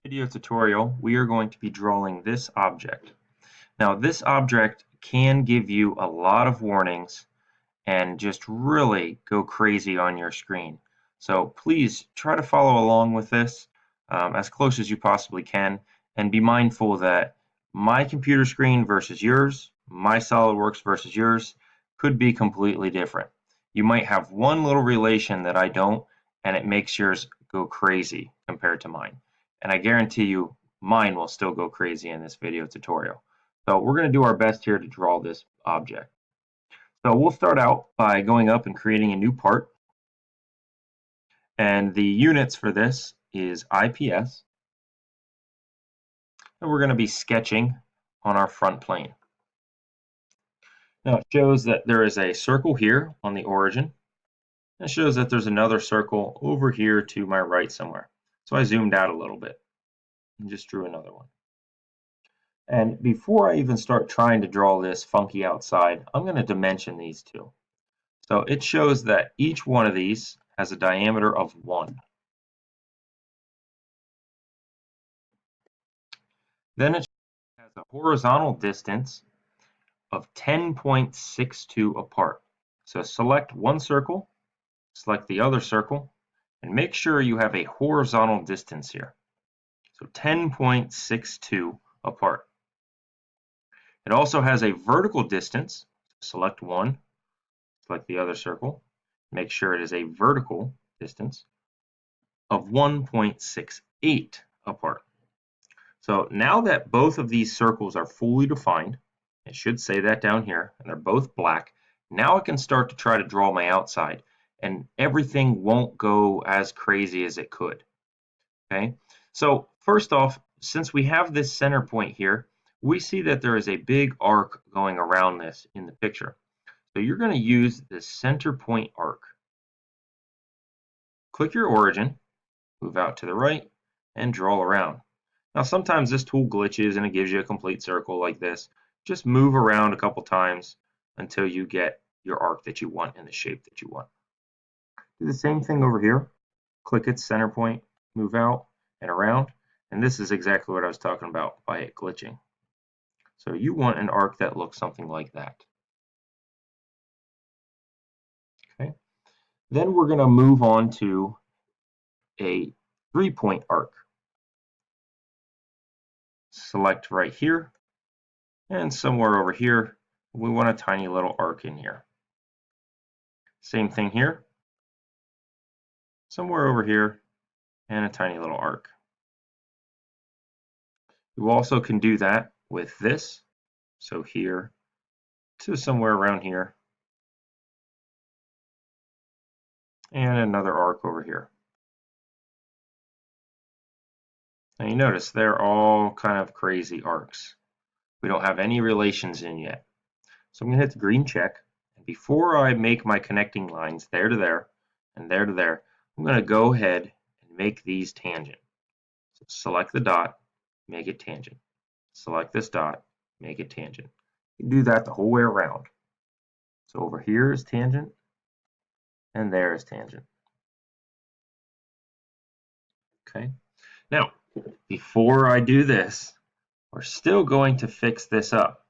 Video tutorial, we are going to be drawing this object. Now, this object can give you a lot of warnings and just really go crazy on your screen. So please try to follow along with this as close as you possibly can, and be mindful that my computer screen versus yours, my SolidWorks versus yours, could be completely different. You might have one little relation that I don't, and it makes yours go crazy compared to mine. And I guarantee you mine will still go crazy in this video tutorial. So we're going to do our best here to draw this object. So we'll start out by going up and creating a new part. And the units for this is IPS. And we're going to be sketching on our front plane. Now it shows that there is a circle here on the origin. It shows that there's another circle over here to my right somewhere. So I zoomed out a little bit and just drew another one. And before I even start trying to draw this funky outside, I'm going to dimension these two. So it shows that each one of these has a diameter of 1. Then it has a horizontal distance of 10.62 apart. So select one circle, select the other circle, and make sure you have a horizontal distance here. So 10.62 apart. It also has a vertical distance. Select one, select the other circle, make sure it is a vertical distance of 1.68 apart. So now that both of these circles are fully defined, it should say that down here, and they're both black, now I can start to try to draw my outside, and everything won't go as crazy as it could. Okay, so first off, since we have this center point here, we see that there is a big arc going around this in the picture. So you're going to use the center point arc. Click your origin, move out to the right, and draw around. Now sometimes this tool glitches and it gives you a complete circle like this. Just move around a couple times until you get your arc that you want and the shape that you want. Do the same thing over here. Click its center point, move out and around, and this is exactly what I was talking about by it glitching. So you want an arc that looks something like that. Okay. Then we're going to move on to a 3-point arc. Select right here, and somewhere over here, we want a tiny little arc in here. Same thing here, somewhere over here, and a tiny little arc. You also can do that with this, so here to somewhere around here, and another arc over here. Now you notice they're all kind of crazy arcs. We don't have any relations in yet. So I'm going to hit the green check, and before I make my connecting lines there to there and there to there, I'm going to go ahead and make these tangent. So select the dot, make it tangent. Select this dot, make it tangent. You can do that the whole way around. So over here is tangent, and there is tangent. Okay. Now, before I do this, we're still going to fix this up.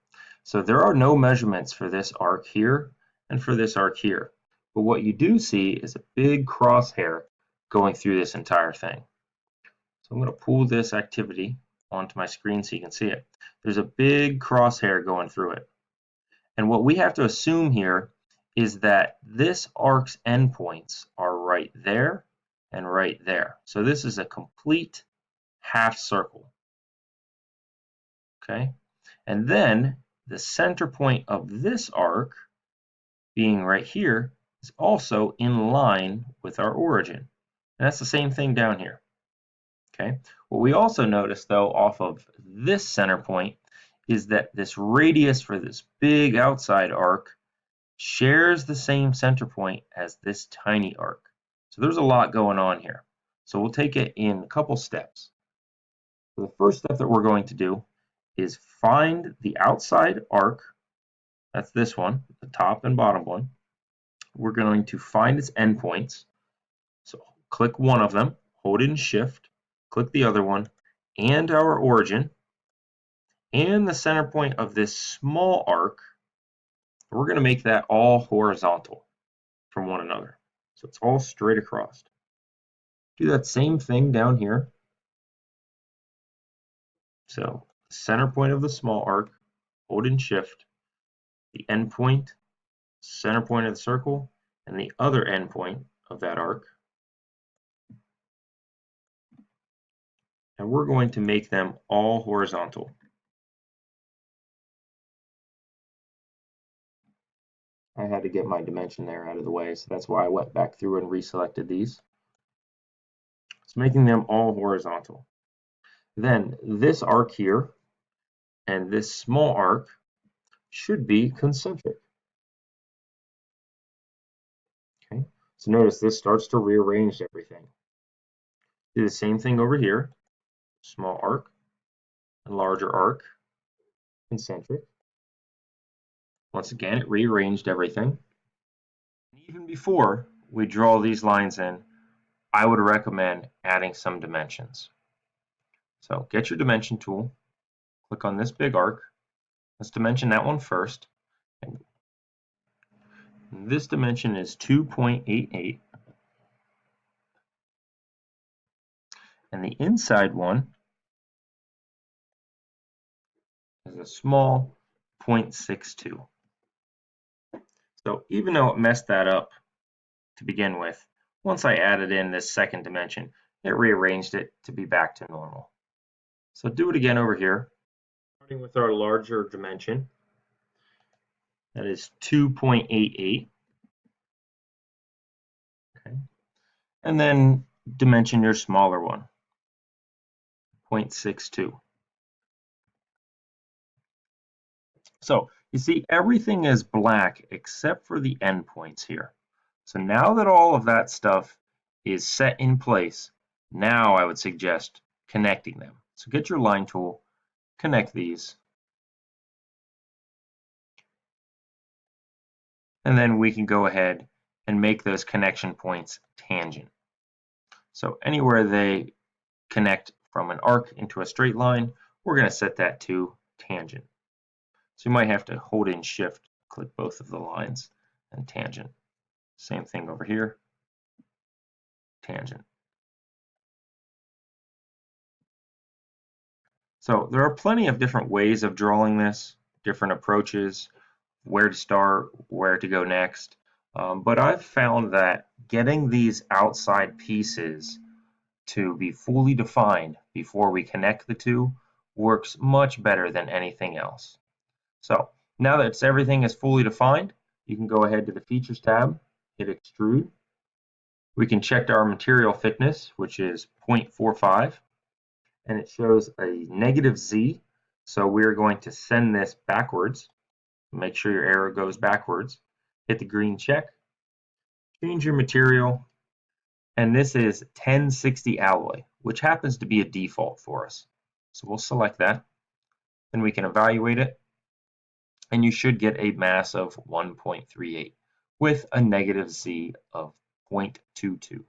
So there are no measurements for this arc here and for this arc here. But what you do see is a big crosshair going through this entire thing. So I'm going to pull this activity onto my screen so you can see it. There's a big crosshair going through it. And what we have to assume here is that this arc's endpoints are right there and right there. So this is a complete half circle. Okay, and then the center point of this arc, being right here, is also in line with our origin. And that's the same thing down here. Okay, what we also notice though off of this center point is that this radius for this big outside arc shares the same center point as this tiny arc. So there's a lot going on here. So we'll take it in a couple steps. So the first step that we're going to do is find the outside arc. That's this one, the top and bottom one. We're going to find its endpoints. So click one of them, hold in Shift, click the other one, and our origin and the center point of this small arc, we're going to make that all horizontal from one another. So it's all straight across. Do that same thing down here. So center point of the small arc, hold and shift, the end point, center point of the circle, and the other end point of that arc. And we're going to make them all horizontal. I had to get my dimension there out of the way, so that's why I went back through and reselected these. It's making them all horizontal. Then this arc here and this small arc should be concentric. Okay, so notice this starts to rearrange everything. Do the same thing over here. Small arc and larger arc, concentric. Once again, it rearranged everything. Even before we draw these lines in, I would recommend adding some dimensions. So get your dimension tool, click on this big arc. Let's dimension that one first. And this dimension is 2.88. And the inside one is a small 0.62. So even though it messed that up to begin with, once I added in this second dimension, it rearranged it to be back to normal. So do it again over here, starting with our larger dimension. That is 2.88. Okay. And then dimension your smaller one, 0.62. So you see everything is black except for the endpoints here. So now that all of that stuff is set in place, now I would suggest connecting them. So get your line tool, connect these, and then we can go ahead and make those connection points tangent. So anywhere they connect from an arc into a straight line, we're going to set that to tangent. So you might have to hold in shift, click both of the lines, and tangent. Same thing over here, tangent. So there are plenty of different ways of drawing this, different approaches, where to start, where to go next. But I've found that getting these outside pieces to be fully defined before we connect the two works much better than anything else. So now that everything is fully defined, you can go ahead to the Features tab, hit Extrude. We can check our material thickness, which is 0.45, and it shows a negative Z. So we're going to send this backwards. Make sure your arrow goes backwards. Hit the green check. Change your material. And this is 1060 alloy, which happens to be a default for us. So we'll select that. Then we can evaluate it. And you should get a mass of 1.38 with a negative Z of 0.22.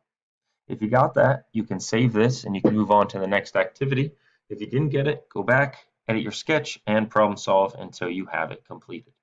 If you got that, you can save this and you can move on to the next activity. If you didn't get it, go back, edit your sketch, and problem solve until you have it completed.